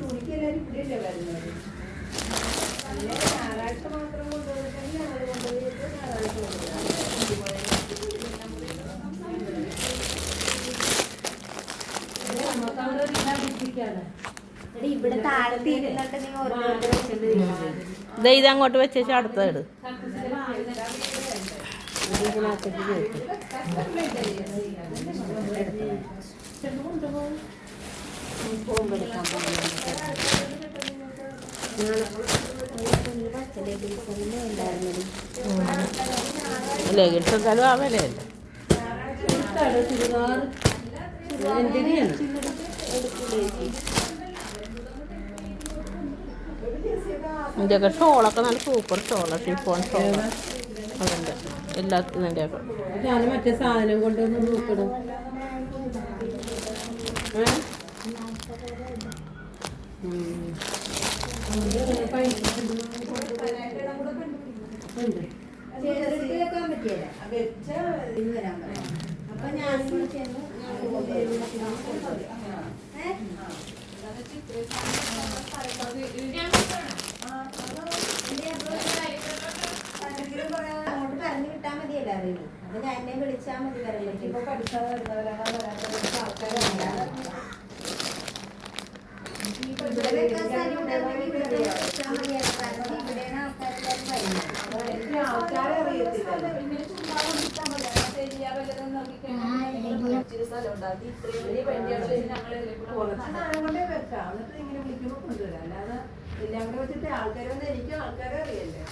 തുണിക്കെല്ലാവരും ഇവിടെയല്ലേ വരുന്നത്? ഞായറാഴ്ച മാത്രം കൊണ്ടുവന്നിട്ടെങ്കിൽ ഞങ്ങൾ കൊണ്ടുപോയിട്ട് ഞായറാഴ്ച കൊണ്ടുവരാം. നമുക്കവിടെ ഒരു ഇതായിരിക്കാണ്. ഇവിടെ താഴ്ത്തിയിരുന്നിട്ട് നിങ്ങൾ ഓരോരുത്തർ വെച്ചിട്ട് ഇതങ്ങോട്ട് വെച്ചേച്ച് അടുത്തത് ലെഗിൻസ് എന്തായാലും ആ വിലയല്ല. ഇതിൻ്റെയൊക്കെ ഷോളൊക്കെ നല്ല സൂപ്പർ ഷോളാണ്, ഷിഫോൺ ഷോള്. അതുണ്ട് എല്ലാത്തിൻ്റെയൊക്കെ. ഞാൻ മറ്റേ സാധനം കൊണ്ടൊന്ന് നോക്കണം. പറഞ്ഞു വിട്ടാൽ മതിയല്ലോ അറിയില്ല. അത് ഞാൻ എന്നെ വിളിച്ചാൽ മതി. കറിയിലേക്ക് ഇപ്പൊ പഠിച്ചാൽ വരുന്നവരാണ് ആൾക്കാരാണ്. ഇവിടെ വെക്കാൻ സ്ഥലം ഉണ്ടാവുമെങ്കിൽ ഇവിടെ വെച്ചാൽ മതിയായിരുന്നു. കാരണം ഇവിടെയാണ് ആൾക്കാരെല്ലാവരും വരുന്നത്. ആൾക്കാരെ അറിയത്തില്ല. കൊണ്ടേ വെക്കാം. എന്നിട്ട് ഇങ്ങനെ വിളിക്കുമ്പോൾ കൊണ്ടുവരാം. അല്ലാതെ എല്ലാം കൂടെ വെച്ചിട്ട് ആൾക്കാരെ വന്ന് എനിക്ക് ആൾക്കാരെ അറിയല്ലേ.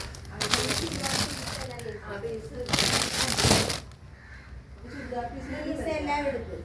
എല്ലാം എടുക്കും.